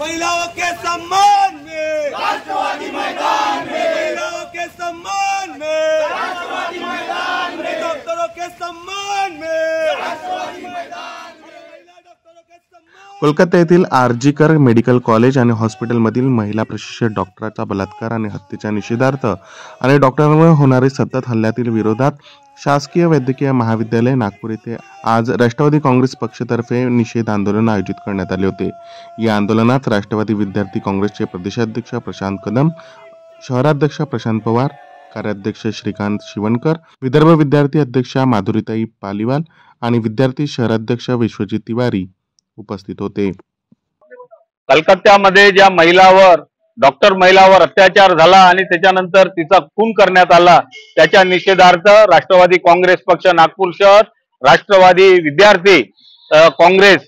महिलाओं के सम्मान में राष्ट्रवादी मैदान में, महिलाओं के सम्मान में राष्ट्रवादी मैदान में, डॉक्टरों के सम्मान में राष्ट्रवादी मैदान में, महिला डॉक्टरों के सम्मान। कोलकाता येथील आरजीकर मेडिकल कॉलेज आणि हॉस्पिटलमधील महिला प्रशिक्षित डॉक्टरांचा बलात्कार आणि हत्येच्या निषेधार्थ आणि डॉक्टरांवर होणारे सतत हल्ल्यातील विरोधात शासकीय वैद्यकीय महाविद्यालय नागपूर येथे आज राष्ट्रवादी काँग्रेस पक्षातर्फे निषेध आंदोलन आयोजित करण्यात आले होते। या आंदोलनात राष्ट्रवादी विद्यार्थी काँग्रेसचे प्रदेशाध्यक्ष प्रशांत कदम, शहराध्यक्ष प्रशांत पवार, कार्याध्यक्ष श्रीकांत शिवनकर, विदर्भ विद्यार्थी अध्यक्षा माधुरीताई पालीवाल आणि विद्यार्थी शहराध्यक्ष विश्वजित तिवारी उपस्थित होते। कलकत्त्यामध्ये ज्या डॉक्टर महिलावर अत्याचार झाला आणि त्याच्यानंतर तिचा खून करण्यात आला, त्याच्या निषेधार्थ राष्ट्रवादी काँग्रेस पक्ष नागपूर शहर, राष्ट्रवादी विद्यार्थी काँग्रेस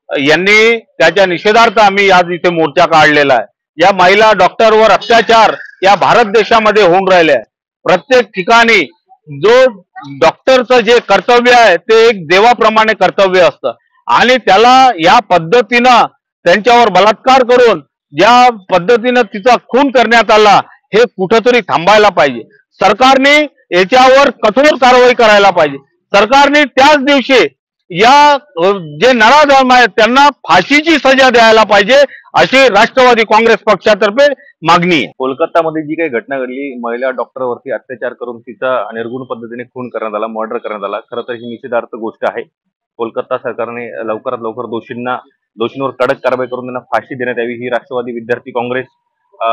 यांनी त्याच्या निषेधार्थ आम्ही आज इथे मोर्चा काढलेला आहे। या महिला डॉक्टरवर अत्याचार या भारत देशामध्ये होऊन राहिले आहे। प्रत्येक ठिकाणी जो डॉक्टरचं जे कर्तव्य आहे ते एक देवाप्रमाणे कर्तव्य असतं आणि त्याला या पद्धतीनं त्यांच्यावर बलात्कार करून ज्या पद्धतीनं तिचा खून करण्यात आला हे कुठेतरी थांबायला पाहिजे। सरकारने याच्यावर कठोर कारवाई करायला पाहिजे। सरकारने त्याच दिवशी या जे नराधम आहेत त्यांना फाशीची सजा द्यायला पाहिजे अशी राष्ट्रवादी काँग्रेस पक्षातर्फे मागणी आहे। कोलकातामध्ये जी काही घटना घडली, महिला डॉक्टरवरती अत्याचार करून तिचा निर्गुण पद्धतीने खून करण्यात आला, मर्डर करण्यात आला, खरं तर ही निषेधार्थ गोष्ट आहे। कोलकाता सरकारने लवकरात लवकर दोषींवर कडक कारवाई करून त्यांना फाशी देण्यात यावी ही राष्ट्रवादी विद्यार्थी काँग्रेस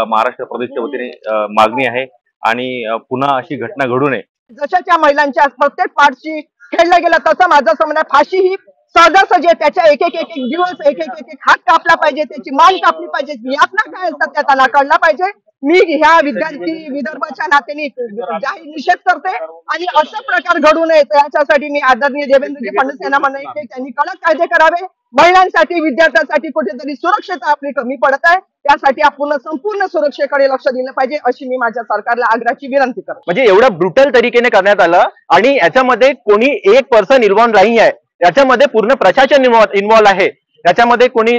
महाराष्ट्र प्रदेशच्या वतीने मागणी आहे आणि पुन्हा अशी घटना घडू नये। जशा त्या महिलांच्या प्रत्येक पार्टशी खेळलं गेलं तसं माझं समजा फाशी ही सहजासहजी त्याच्या एक एक दिवस एक हात कापला पाहिजे, त्याची मान कापली पाहिजे, यातना काय असतात त्या त्यांना कळला पाहिजे। मी ह्या विद्यार्थी विदर्भाच्या नात्याने जाहीर निषेध करते आणि असं प्रकार घडू नये याच्यासाठी मी आदरणीय देवेंद्रजी फडणवीस यांना म्हणते त्यांनी कडक कायदे करावे। महिलांसाठी विद्यार्थ्यांसाठी कुठेतरी सुरक्षता आपली कमी पडत आहे, त्यासाठी आपण संपूर्ण सुरक्षेकडे लक्ष दिलं पाहिजे अशी मी माझ्या सरकारला आग्रहाची विनंती करते। म्हणजे एवढं ब्रुटल तरीकेने करण्यात आलं आणि याच्यामध्ये कोणी एक पर्सन इन्व्हॉल्व नाही आहे, याच्यामध्ये पूर्ण प्रशासन इन्व्हॉल्व आहे, याच्यामध्ये कोणी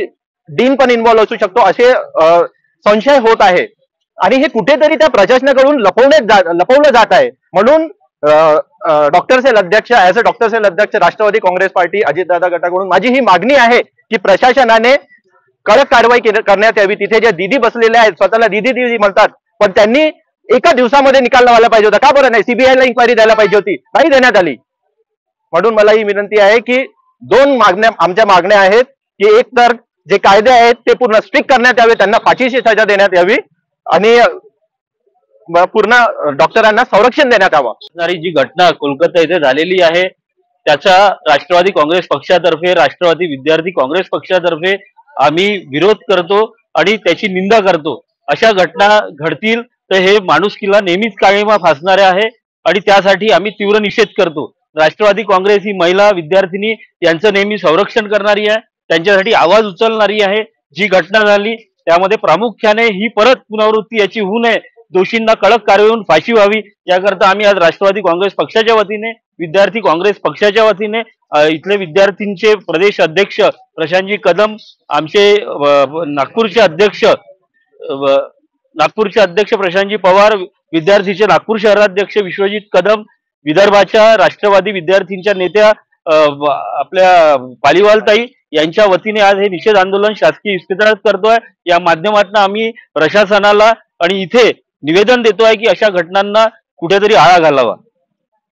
डीन पण इन्व्हॉल्व असू शकतो असे संशय होत आहे आणि हे कुठेतरी त्या प्रशासनाकडून लपवलं जात आहे। म्हणून डॉक्टर सेल अध्यक्ष ऍज अ डॉक्टर सेल अध्यक्ष राष्ट्रवादी काँग्रेस पार्टी अजितदादा गटाकडून माझी ही मागणी आहे की प्रशासनाने कडक कारवाई करण्यात यावी। तिथे जे दीदी बसलेले आहेत, स्वतःला दीदी म्हणतात, पण त्यांनी एका दिवसामध्ये निकाल लावायला पाहिजे होता, का बरं नाही? सीबीआयला इन्क्वायरी द्यायला पाहिजे होती, नाही देण्यात आली। म्हणून मला ही विनंती आहे की आमच्या मागण्या आहेत की एक तर जे कायदे आहेत ते पूर्ण स्ट्रिक्ट करण्यात यावे, त्यांना फाशीची सजा देण्यात यावी आणि पूर्ण डॉक्टरांना संरक्षण देण्यात यावं। जी घटना कोलकाता येथे झालेली आहे त्याचा राष्ट्रवादी काँग्रेस पक्षातर्फे, राष्ट्रवादी विद्यार्थी काँग्रेस पक्षातर्फे आम्ही विरोध करतो आणि त्याची निंदा करतो। अशा घटना घडतील तर हे माणुसकीला नेहमीच काळिमा फासणारे आहे आणि त्यासाठी आम्ही तीव्र निषेध करतो। राष्ट्रवादी काँग्रेस ही महिला विद्यार्थिनी यांचं नेहमी संरक्षण करणारी आहे, त्यांच्यासाठी आवाज उचलणारी आहे। जी घटना झाली त्यामध्ये प्रामुख्याने ही परत पुनरावृत्ती याची होऊ नये, दोषींना कडक कारवाई होऊन फाशी व्हावी याकरता आम्ही आज राष्ट्रवादी काँग्रेस पक्षाच्या वतीने, विद्यार्थी काँग्रेस पक्षाच्या वतीने इथले विद्यार्थींचे प्रदेश अध्यक्ष प्रशांतजी कदम, आमचे नागपूरचे अध्यक्ष प्रशांतजी पवार, विद्यार्थीचे नागपूर शहराध्यक्ष विश्वजित कदम, विदर्भाच्या राष्ट्रवादी विद्यार्थींच्या नेत्या आपल्या पालीवालताई यांच्या वतीने आज हे निषेध आंदोलन शासकीय इस्पितळात करतोय। या माध्यमातून आम्ही प्रशासनाला आणि इथे निवेदन देतोय की अशा घटनांना कुठेतरी आळा घालावा।